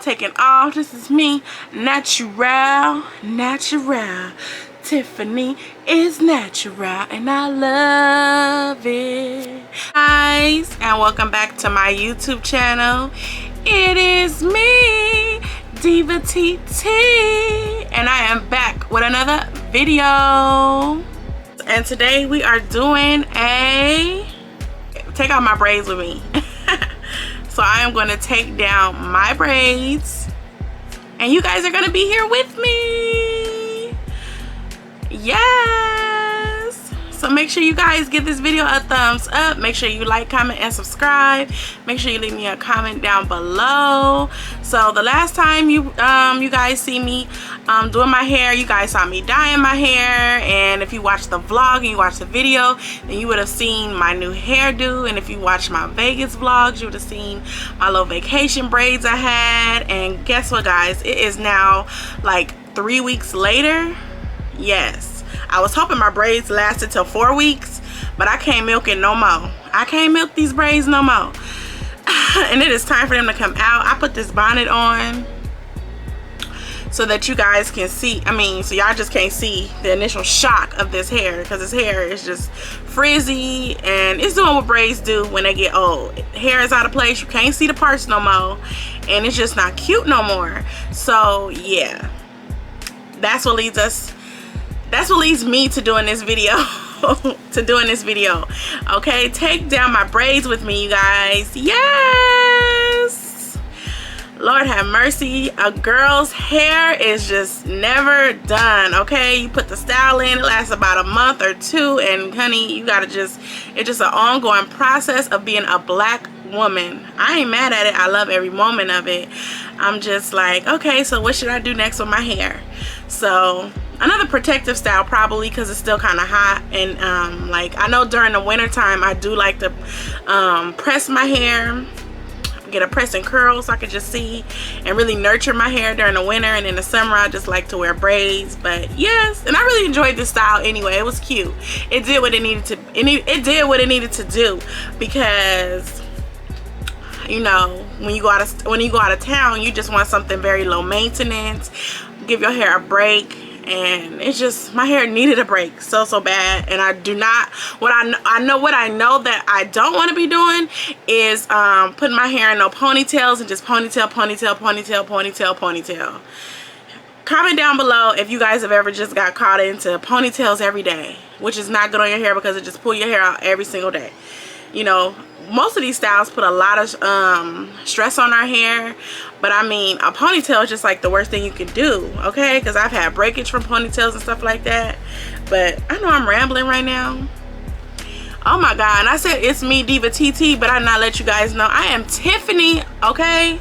Taking off. This is me, natural. Tiffany is natural and I love it. Guys, and welcome back to my YouTube channel. It is me, Diva TT, and I am back with another video. And today we are doing a take out my braids with me. So I am going to take down my braids and you guys are going to be here with me. Yes. So make sure you guys give this video a thumbs up. Make sure you like, comment, and subscribe. Make sure you leave me a comment down below. So the last time you guys see me doing my hair, you guys saw me dyeing my hair. And if you watched the vlog and you watched the video, then you would have seen my new hairdo. And if you watched my Vegas vlogs, you would have seen my little vacation braids I had. And guess what, guys? It is now like 3 weeks later. Yes. I was hoping my braids lasted till 4 weeks, but I can't milk it no more. I can't milk these braids no more. And it is time for them to come out. I put this bonnet on so that you guys can see, so y'all just can't see the initial shock of this hair, because this hair is just frizzy and it's doing what braids do when they get old. Hair is out of place, you can't see the parts no more, and it's just not cute no more. So yeah, that's what leads me to doing this video. Okay, take down my braids with me, you guys. Yes, Lord have mercy, a girl's hair is just never done. Okay, you put the style in, it lasts about a month or two, and honey, you gotta it's just an ongoing process of being a black woman. I ain't mad at it, I love every moment of it. I'm just like, okay, so what should I do next with my hair? So another protective style, probably, because it's still kind of hot. And like, I know during the winter time I do like to press my hair, get a press and curl, so I can just see and really nurture my hair during the winter. And in the summer I just like to wear braids. But yes, and I really enjoyed this style anyway. It was cute. It did what it needed to. It did what it needed to do, because you know, when you go out of town, you just want something very low maintenance, give your hair a break. And it's just, my hair needed a break so bad. And I do not, what I know that I don't want to be doing is putting my hair in no ponytails and just ponytail. Comment down below if you guys have ever just got caught into ponytails every day, which is not good on your hair, because it just pull your hair out every single day. You know, most of these styles put a lot of stress on our hair, but a ponytail is just like the worst thing you can do, okay? Because I've had breakage from ponytails and stuff like that. But I know I'm rambling right now. Oh my god, and I said it's me, Diva TT, but I did not let you guys know I am Tiffany, okay?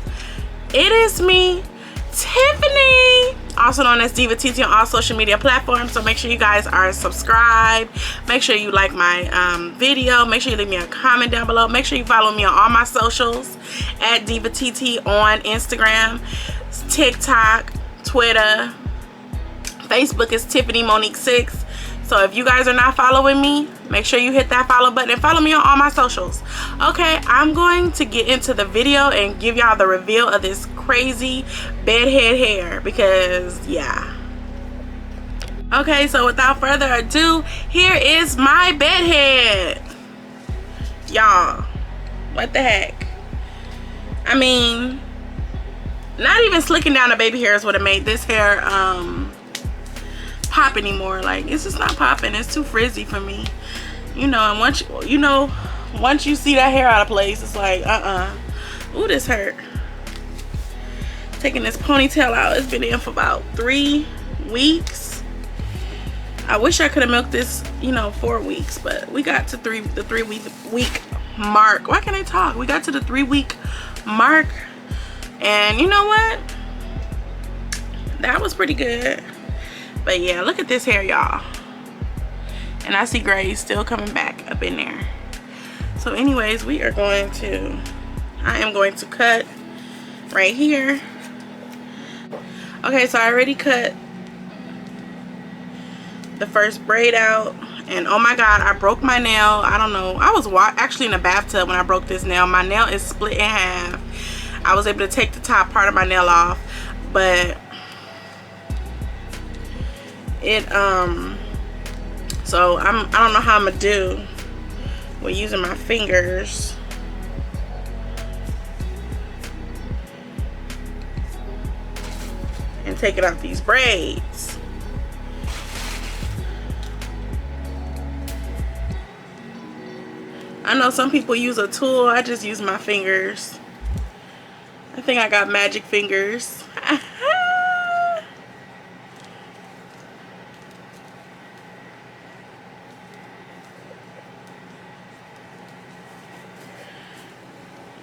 It is me, Tiffany, also known as Diva TT on all social media platforms. So make sure you guys are subscribed. Make sure you like my video. Make sure you leave me a comment down below. Make sure you follow me on all my socials at Diva TT on Instagram, TikTok, Twitter, Facebook is Tiffany Monique 6. So if you guys are not following me, make sure you hit that follow button and follow me on all my socials. Okay, I'm going to get into the video and give y'all the reveal of this crazy bedhead hair, because yeah. Okay, so without further ado, here is my bedhead. Y'all, what the heck? Not even slicking down the baby hairs would have made this hair pop anymore. Like, it's just not popping. It's too frizzy for me, you know. And once you see that hair out of place, it's like ooh, this hurt. Taking this ponytail out, it's been in for about 3 weeks. I wish I could have milked this, 4 weeks, but we got to the 3 week mark. Why can't I talk? We got to the 3 week mark, and you know what, that was pretty good. But yeah, look at this hair, y'all. And I see grays still coming back up in there. So anyways, I am going to cut right here. Okay, so I already cut the first braid out, and oh my god, I broke my nail. I don't know, I was actually in a bathtub when I broke this nail. My nail is split in half. I was able to take the top part of my nail off, but it so I don't know how I'm gonna do with using my fingers. And taking out these braids. I know some people use a tool. I just use my fingers. I think I got magic fingers.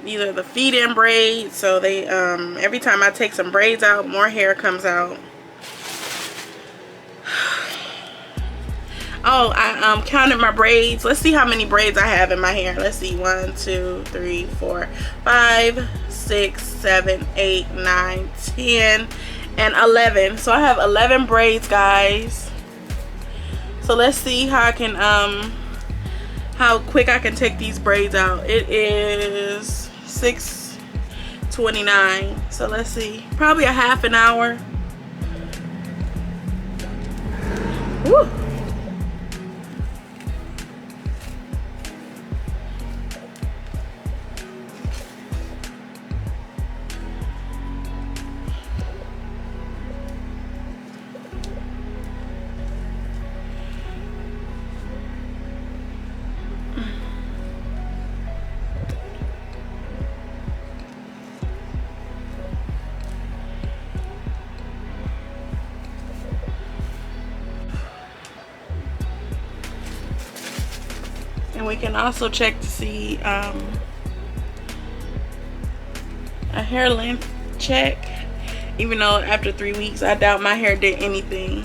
These are the feed-in braids, so they every time I take some braids out, more hair comes out. Oh, I counted my braids. Let's see how many braids I have in my hair. Let's see. 1, 2, 3, 4, 5, 6, 7, 8, 9, 10, and 11. So I have 11 braids, guys. So let's see how I can how quick I can take these braids out. It is 6:29. So let's see. Probably a half an hour. Woo. And we can also check to see a hair length check. Even though after 3 weeks, I doubt my hair did anything.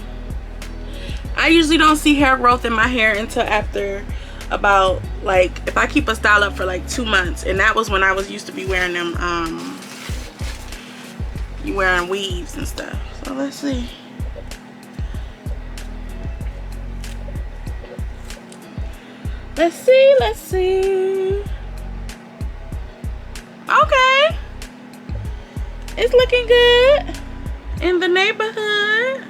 I usually don't see hair growth in my hair until after about, like, if I keep a style up for like 2 months. And that was when I was used to be wearing them, you wearing weaves and stuff. So let's see. Let's see. Okay. It's looking good in the neighborhood.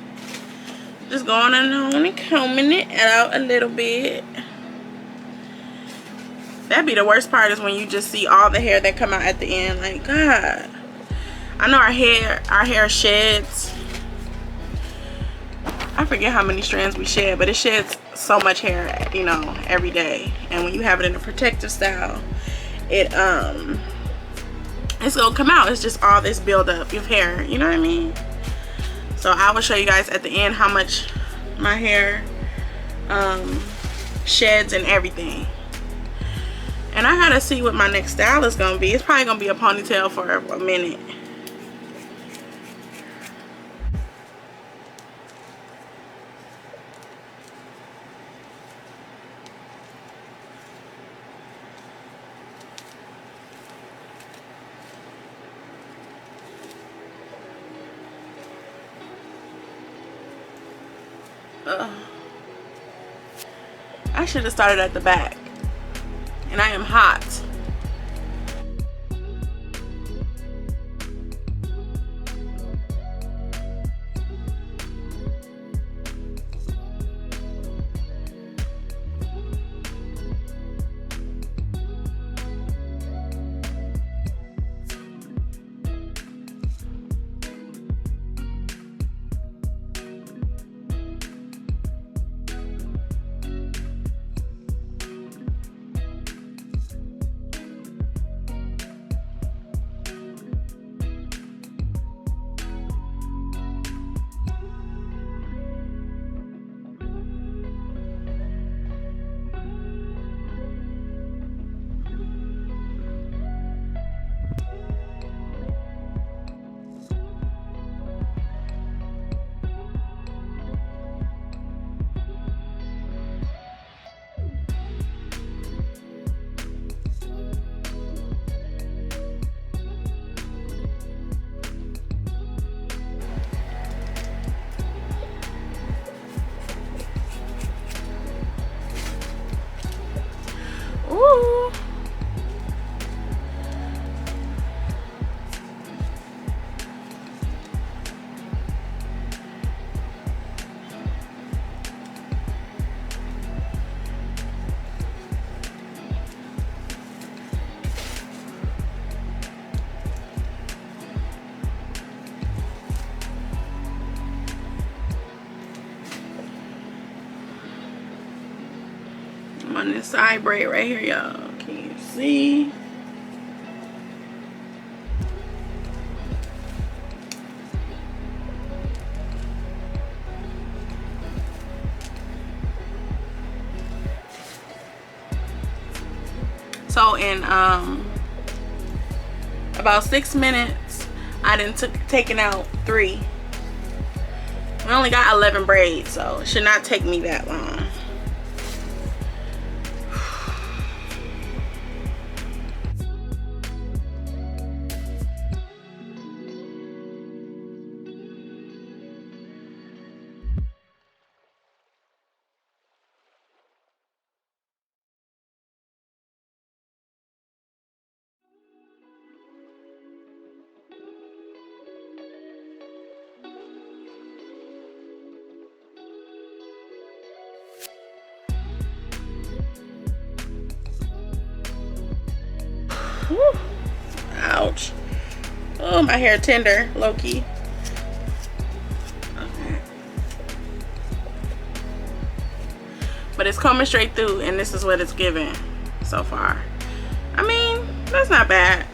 Just going on and combing it out a little bit. That'd be the worst part, is when you just see all the hair that come out at the end. Like, God. I know our hair sheds. I forget how many strands we shed, but it sheds so much hair, you know, every day. And when you have it in a protective style, it's gonna come out. It's just all this buildup of hair, you know what I mean? So I will show you guys at the end how much my hair sheds and everything. And I gotta see what my next style is gonna be. It's probably gonna be a ponytail for a minute. I should have started at the back. And I am hot. on this side braid right here, y'all. Can you see? So in about 6 minutes, I done taken out 3. I only got 11 braids, so it should not take me that long. Whew. Ouch. Oh, my hair tender, low-key. Okay. But it's coming straight through, and this is what it's giving so far. I mean, that's not bad.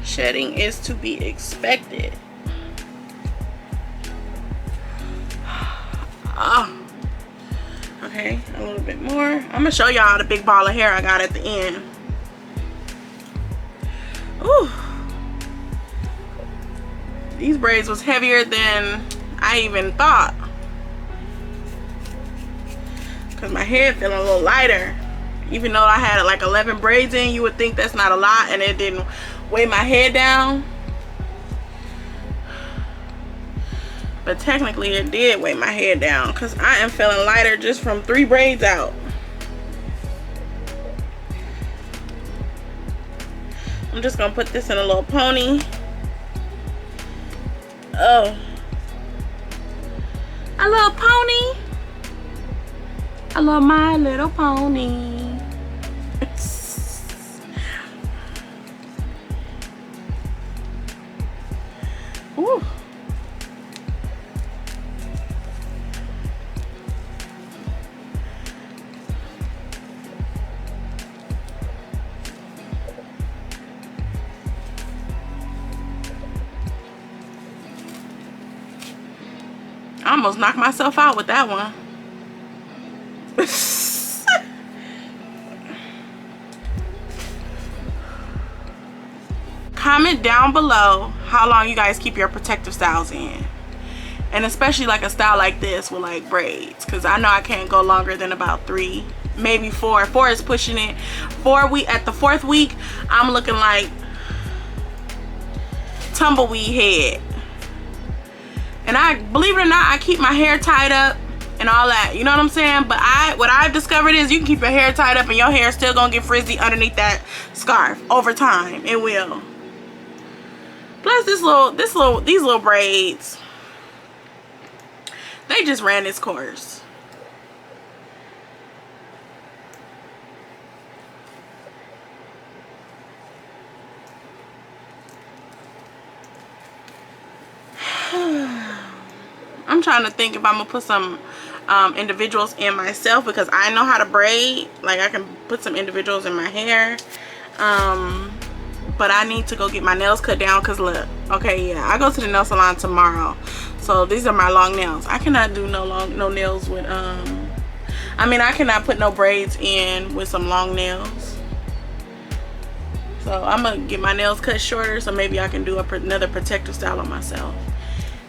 Shedding is to be expected. Oh. Okay, a little bit more. I'm gonna show y'all the big ball of hair I got at the end. Ooh. These braids was heavier than I even thought. Cause my head feeling a little lighter. Even though I had like 11 braids in, you would think that's not a lot, and it didn't weigh my head down. But technically it did weigh my head down, because I am feeling lighter just from 3 braids out. I'm just gonna put this in a little pony. Oh, a little pony. I love My Little Pony. Ooh. I almost knocked myself out with that one. Comment down below how long you guys keep your protective styles in, and especially like a style like this with like braids, because I know I can't go longer than about 3, maybe 4. 4 is pushing it. 4 week at the 4th week, I'm looking like tumbleweed head. And I, believe it or not, I keep my hair tied up and all that, you know what I'm saying? But what I've discovered is you can keep your hair tied up and your hair still gonna get frizzy underneath that scarf over time. It will. Plus these little braids, they just ran its course. I'm trying to think if I'm gonna put some individuals in myself, because I know how to braid. Like I can put some individuals in my hair. But I need to go get my nails cut down, because look, okay, yeah, I go to the nail salon tomorrow, so these are my long nails. I cannot do no nails with I mean, I cannot put no braids in with some long nails. So I'm gonna get my nails cut shorter, so maybe I can do another protective style on myself.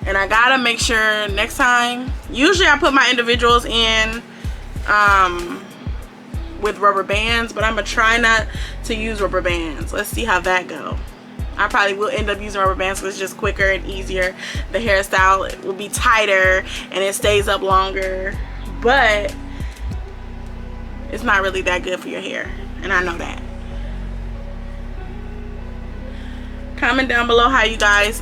And I gotta make sure next time, usually I put my individuals in with rubber bands, but I'm gonna try not to use rubber bands. Let's see how that go. I probably will end up using rubber bands because it's just quicker and easier. The hairstyle will be tighter and it stays up longer, but it's not really that good for your hair, and I know that. Comment down below how you guys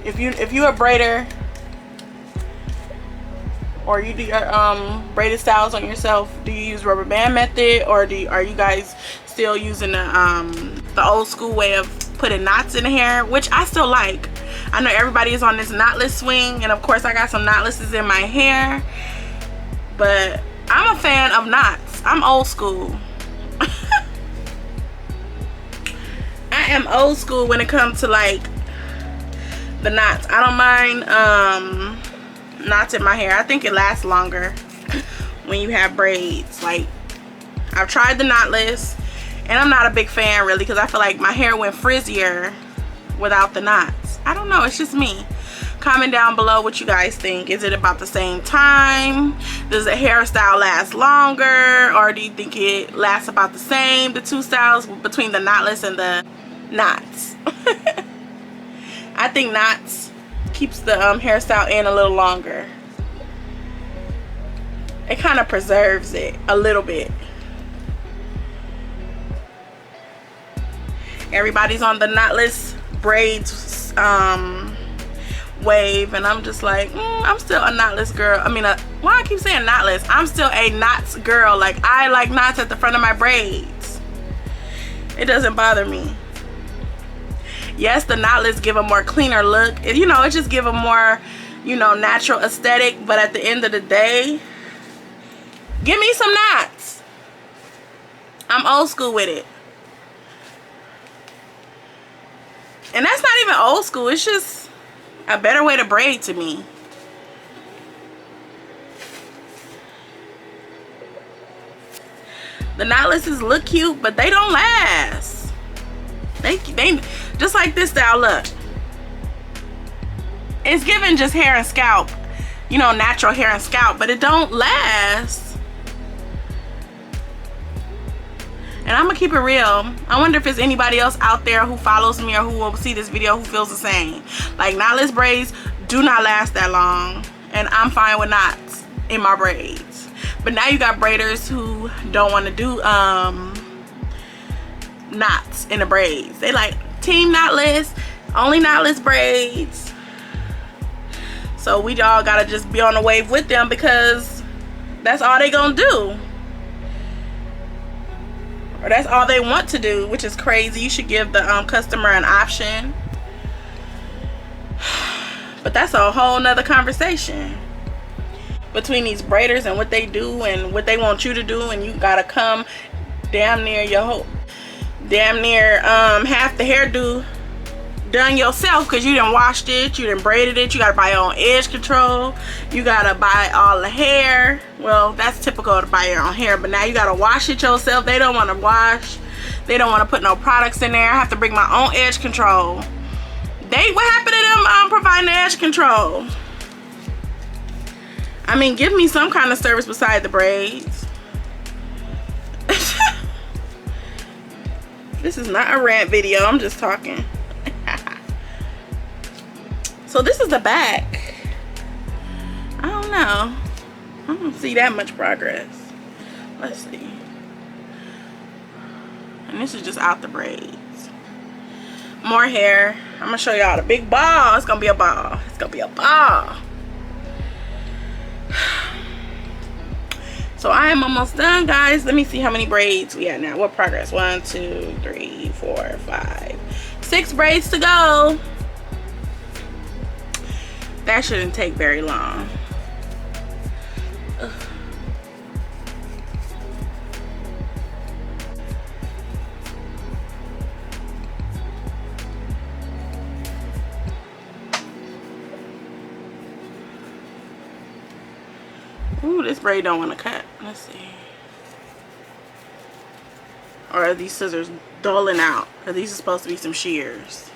if you're a braider, or you do your braided styles on yourself, do you use rubber band method, or are you guys still using the old school way of putting knots in the hair, which I still like. I know everybody is on this knotless swing, and of course I got some knotlesses in my hair, but I'm a fan of knots. I'm old school. I am old school when it comes to like the knots. I don't mind knots in my hair. I think it lasts longer when you have braids. Like, I've tried the knotless, and I'm not a big fan really, because I feel like my hair went frizzier without the knots. I don't know, it's just me. Comment down below what you guys think. Is it about the same time? Does the hairstyle last longer, or do you think it lasts about the same, the two styles between the knotless and the knots? I think knots keeps the hairstyle in a little longer. It kind of preserves it a little bit. Everybody's on the knotless braids wave, and I'm just like, I'm still a knotless girl. I mean, why I keep saying knotless? I'm still a knots girl. Like, I like knots at the front of my braids. It doesn't bother me. Yes, the knotless give a more cleaner look. You know, it just give a more, you know, natural aesthetic. But at the end of the day, give me some knots. I'm old school with it. And that's not even old school. It's just a better way to braid to me. The knotlesses look cute, but they don't last. They just like this style, look. It's giving just hair and scalp, you know, natural hair and scalp, but it don't last. And I'm gonna keep it real. I wonder if there's anybody else out there who follows me or who will see this video who feels the same. Like, knotless braids do not last that long, and I'm fine with knots in my braids. But now you got braiders who don't want to do knots in the braids. They like team knotless, only knotless braids. So we all gotta just be on the wave with them, because that's all they gonna do, or that's all they want to do, which is crazy. You should give the customer an option. But that's a whole nother conversation between these braiders and what they do and what they want you to do. And you gotta come damn near your whole half the hairdo done yourself, because you done washed it, you done braided it, you gotta buy your own edge control, you gotta buy all the hair. Well, that's typical to buy your own hair, but now you gotta wash it yourself. They don't want to wash, they don't want to put no products in there. I have to bring my own edge control. What happened to them providing the edge control? I mean, give me some kind of service beside the braids. This is not a rant video, I'm just talking. So this is the back. I don't know. I don't see that much progress. Let's see. And this is just out the braids. More hair. I'm gonna show y'all the big ball. It's gonna be a ball. It's gonna be a ball. So I am almost done, guys. Let me see how many braids we got now. What progress? 1, 2, 3, 4, 5, 6 braids to go. That shouldn't take very long. Ugh. Ooh, this braid don't want to cut. Let's see. Or are these scissors dulling out? Or these are supposed to be some shears?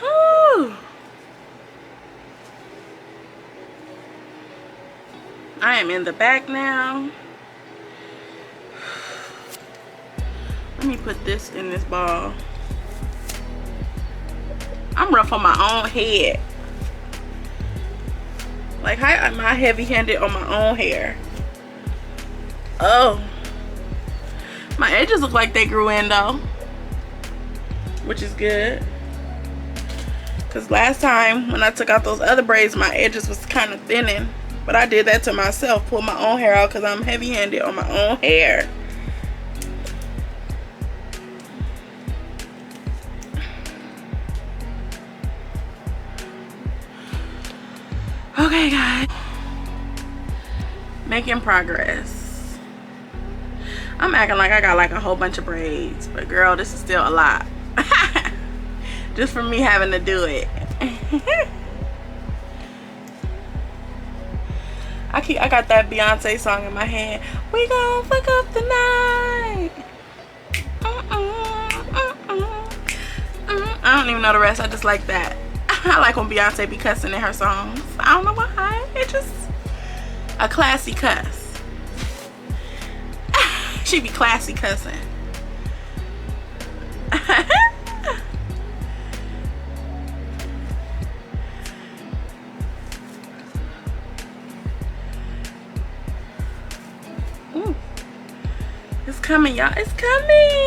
Ooh. I am in the back now. Let me put this in this ball. I'm rough on my own head. Like, how am I heavy-handed on my own hair? Oh. My edges look like they grew in though, which is good. Because last time when I took out those other braids, my edges was kind of thinning. But I did that to myself, pull my own hair out, because I'm heavy-handed on my own hair. Okay, guys. Making progress. I'm acting like I got like a whole bunch of braids, but girl, this is still a lot. Just for me having to do it. I got that Beyonce song in my head. We gon' fuck up the night. I don't even know the rest. I just like that. I like when Beyonce be cussing in her songs. I don't know why. It's just a classy cuss. She be classy cussing. Ooh. It's coming, y'all. It's coming.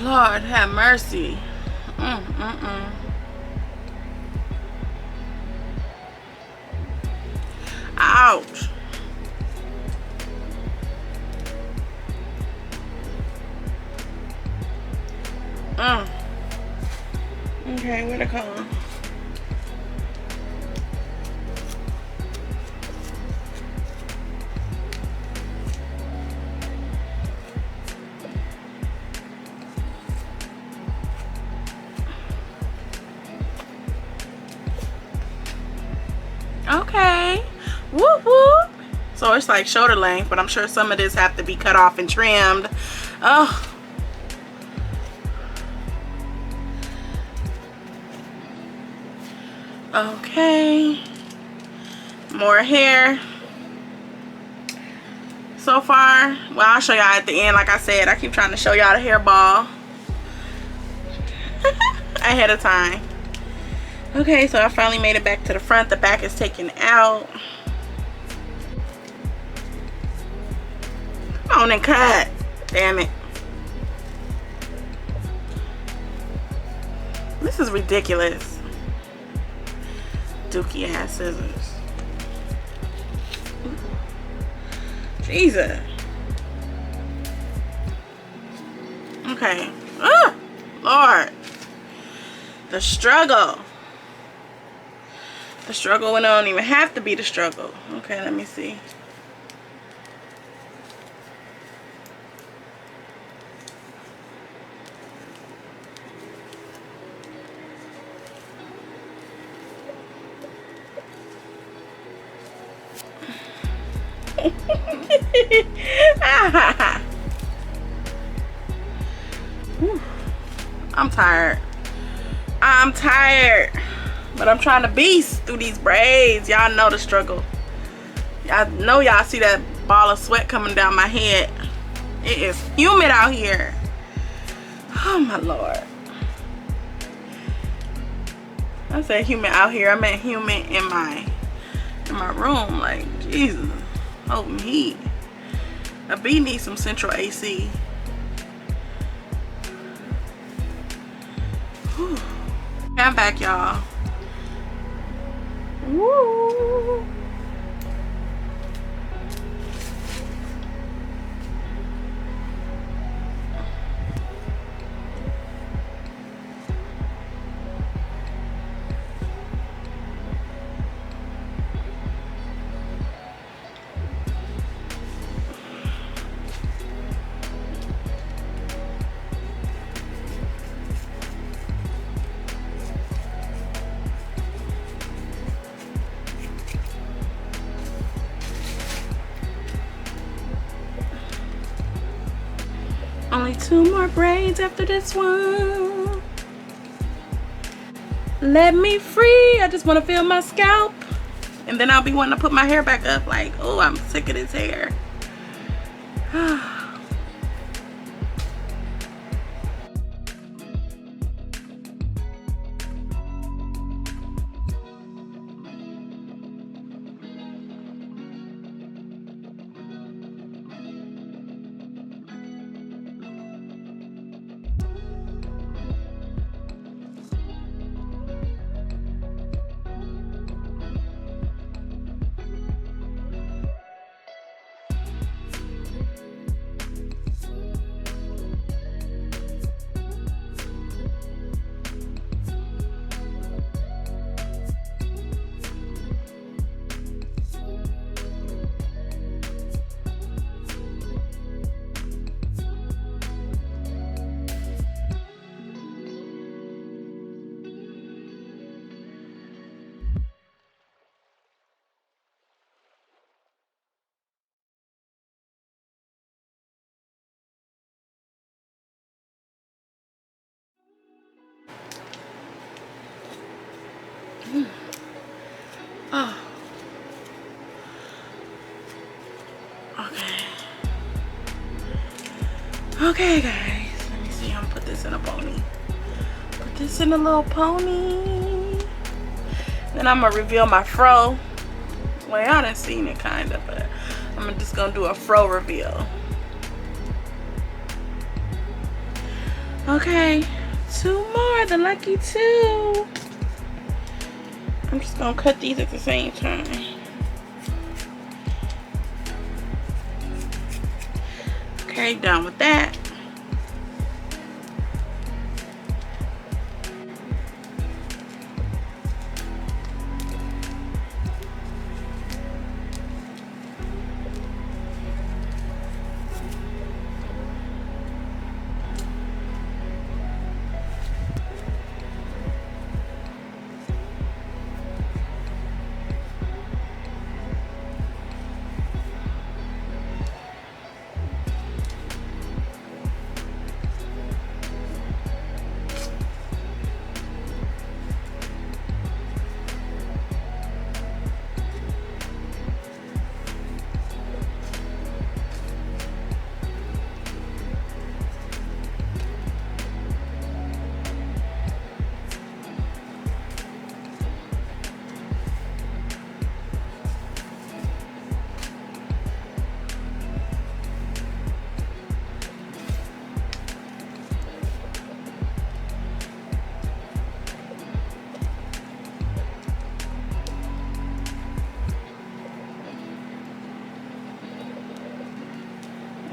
Lord have mercy. Ouch. Okay, where'd it come? Okay. Whoop whoop. So it's like shoulder length, but I'm sure some of this have to be cut off and trimmed. Oh. Okay. More hair. So far, well, I'll show y'all at the end. Like I said, I keep trying to show y'all the hairball ahead of time. Okay, so I finally made it back to the front. The back is taken out. Come on and cut. Damn it. This is ridiculous. Dookie ass scissors. Jesus. Okay. Ah, Lord. The struggle. The struggle when it don't even have to be the struggle. Okay, let me see. I'm tired. I'm tired. But I'm trying to beast through these braids. Y'all know the struggle. Y'all know y'all see that ball of sweat coming down my head. It is humid out here. Oh my Lord. I said humid out here. I meant humid in my room. Like, Jesus. Holding heat. A bee needs some central AC. Whew. I'm back, y'all. Woo. Only 2 more braids after this one. Let me free. I just want to feel my scalp. And then I'll be wanting to put my hair back up. Like, oh, I'm sick of this hair. Oh. Okay, guys. Let me see. I'm gonna put this in a pony. Put this in a little pony. Then I'm gonna reveal my fro. Well, y'all done seen it kinda, but I'm just gonna do a fro reveal. Okay, 2 more, the lucky 2. I'm just gonna cut these at the same time. Okay, done with that.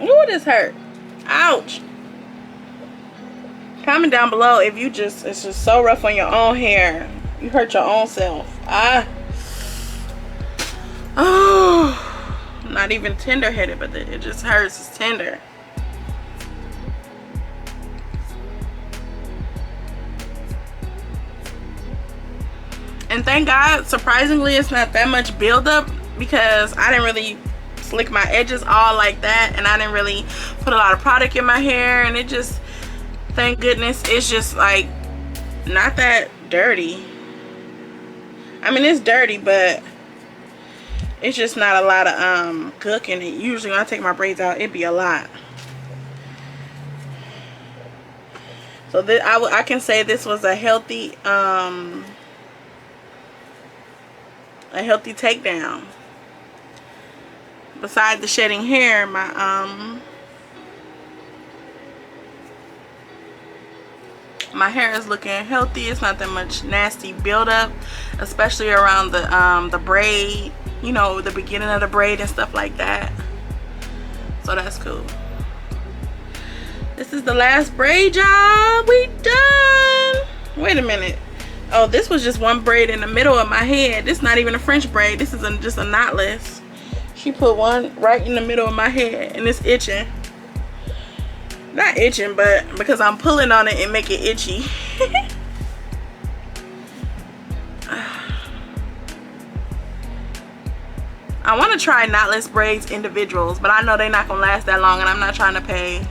Ooh, this hurt. Ouch. Comment down below if you it's just so rough on your own hair. You hurt your own self. Oh, I'm not even tender-headed, but it just hurts. It's tender. And thank God, surprisingly, it's not that much buildup because I didn't really slick my edges all like that, and I didn't really put a lot of product in my hair, and it just, Thank goodness it's just like not that dirty. I mean, it's dirty, but it's just not a lot of gook in it. Usually when I take my braids out, it'd be a lot. So this, I can say this was a healthy takedown. Besides the shedding hair, my hair is looking healthy. It's not that much nasty buildup, especially around the braid, you know, the beginning of the braid and stuff like that. So that's cool. This is the last braid job. We done. Wait a minute. Oh, this was just one braid in the middle of my head. This is not even a French braid. This is just a knotless. She put one right in the middle of my head and it's itching. Not itching, but because I'm pulling on it and make it itchy. I want to try knotless braids individuals, but I know they're not gonna last that long, and I'm not trying to pay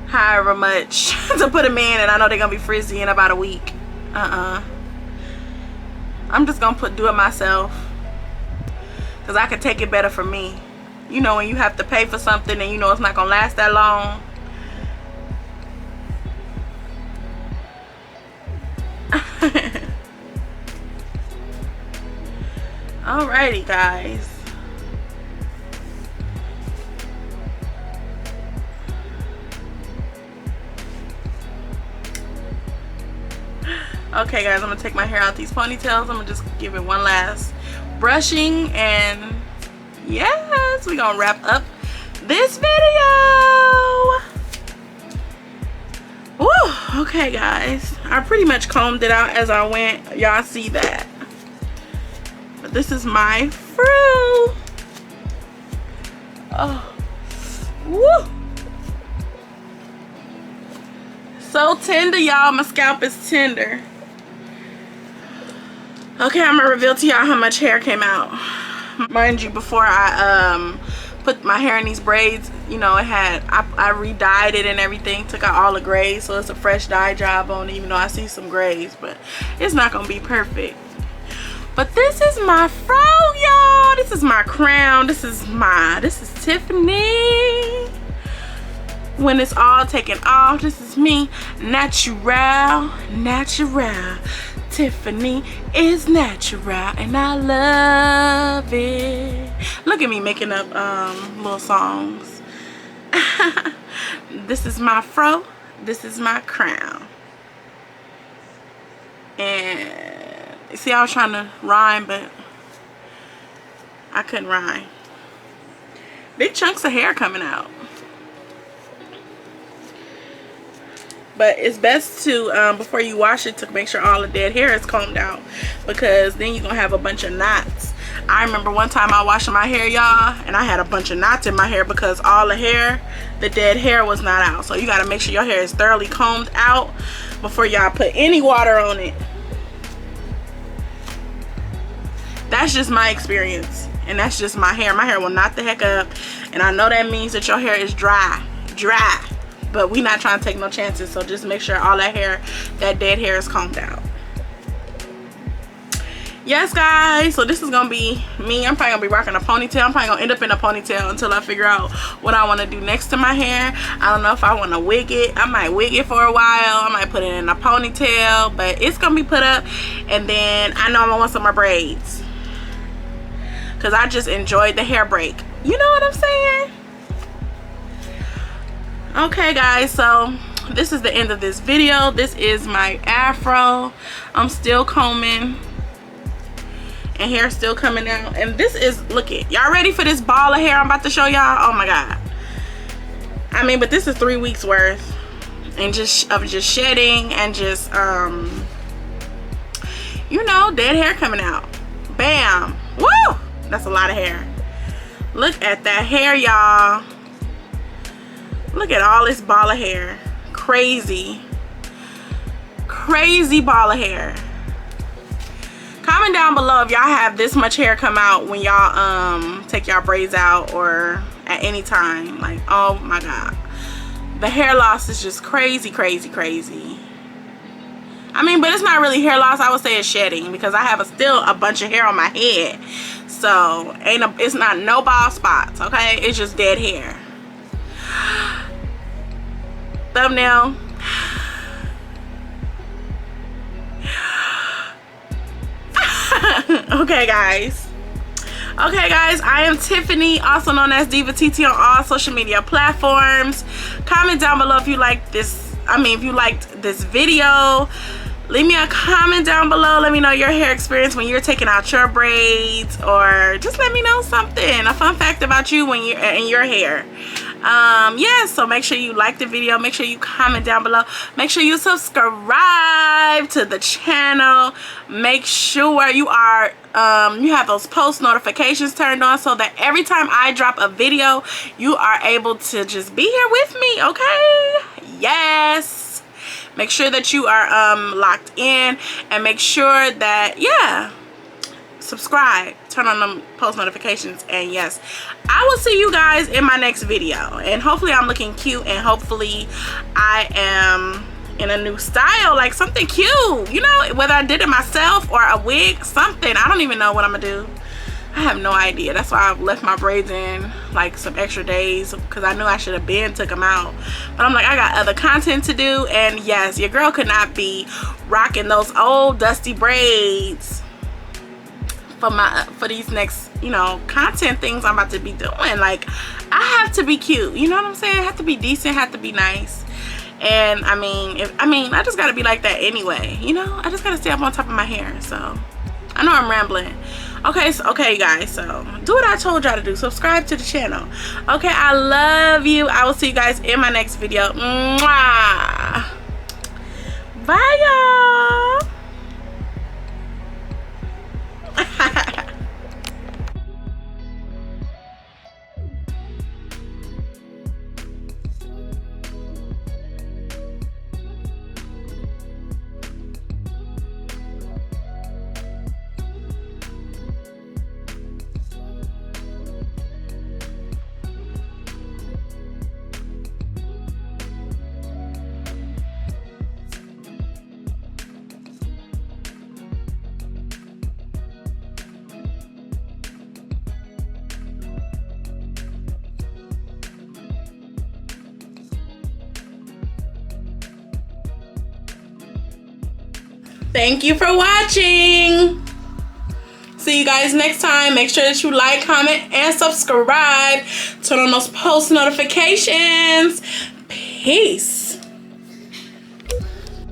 however much to put them in, and I know they're gonna be frizzy in about a week. I'm just gonna do it myself, because I can take it better for me. You know, when you have to pay for something and you know it's not gonna last that long. Alrighty, guys. Okay, guys, I'm gonna take my hair out these ponytails. I'm gonna just give it one last brushing, and yes, we're gonna wrap up this video. Woo, okay, guys, I pretty much combed it out as I went. Y'all see that? But this is my fro. Oh, woo, so tender, y'all. My scalp is tender. Okay, I'm gonna reveal to y'all how much hair came out. Mind you, before I put my hair in these braids, you know, I re-dyed it and everything, took out all the grays, so it's a fresh dye job on it, even though I see some grays, but it's not gonna be perfect. But this is my fro, y'all. This is my crown. This is Tiffany. When it's all taken off, this is me. Natural. Tiffany is natural, and I love it. Look at me making up little songs. This is my fro. This is my crown. And see, I was trying to rhyme, but I couldn't rhyme. Big chunks of hair coming out. But it's best to, before you wash it, to make sure all the dead hair is combed out, because then you're going to have a bunch of knots. I remember one time I washed my hair, y'all, and I had a bunch of knots in my hair because all the hair, the dead hair, was not out. So you got to make sure your hair is thoroughly combed out before y'all put any water on it. That's just my experience, and that's just my hair. My hair will knot the heck up, and I know that means that your hair is dry. But we not trying to take no chances, so just make sure all that hair, that dead hair, is combed out. Yes, guys, so this is gonna be me. I'm probably gonna be rocking a ponytail. I'm probably gonna end up in a ponytail until I figure out what I want to do next to my hair. I don't know if I want to wig it. I might wig it for a while. I might put it in a ponytail, but it's gonna be put up. And then I know I'm gonna want some more braids, because I just enjoyed the hair break. You know what I'm saying? Okay, guys, so this is the end of this video. This is my afro. I'm still combing, and hair still coming out. And this is, look it, y'all ready for this ball of hair I'm about to show y'all? Oh my god. I mean, but this is 3 weeks worth, and just shedding, and just you know, dead hair coming out. Bam. Woo, that's a lot of hair. Look at that hair, y'all. Look at all this ball of hair. Crazy ball of hair. Comment down below if y'all have this much hair come out when y'all take y'all braids out, or at any time. Like, oh my god, the hair loss is just crazy, crazy, crazy. I mean, but it's not really hair loss. I would say it's shedding, because I have still a bunch of hair on my head. So it's not no bald spots, okay? It's just dead hair. Thumbnail. Okay, guys. Okay, guys, I am Tiffany, also known as Diva TT on all social media platforms. Comment down below if you like this. If you liked this video. Leave me a comment down below. Let me know your hair experience when you're taking out your braids, or just let me know something, a fun fact about you when you're in your hair. Yeah, so make sure you like the video, make sure you comment down below, make sure you subscribe to the channel, make sure you are you have those post notifications turned on, so that every time I drop a video you are able to just be here with me, okay? Yes. Make sure that you are locked in, and make sure that, yeah, subscribe, turn on them post notifications, and yes, I will see you guys in my next video. And hopefully I'm looking cute, and hopefully I am in a new style, like something cute, you know, whether I did it myself or a wig, something. I don't even know what I'm gonna do. I have no idea. That's why I've left my braids in like some extra days, because I knew I should have been took them out. But I'm like, I got other content to do, and yes, your girl could not be rocking those old dusty braids for these next, you know, content things I'm about to be doing. Like, I have to be cute, you know what I'm saying? I have to be decent, have to be nice. And I just gotta be like that anyway, you know? I just gotta stay up on top of my hair. So I know I'm rambling. Okay, so okay guys, so do what I told y'all to do. Subscribe to the channel. Okay, I love you. I will see you guys in my next video. Mwah. Bye, y'all. Thank you for watching. See you guys next time. Make sure that you like, comment, and subscribe. Turn on those post notifications. Peace.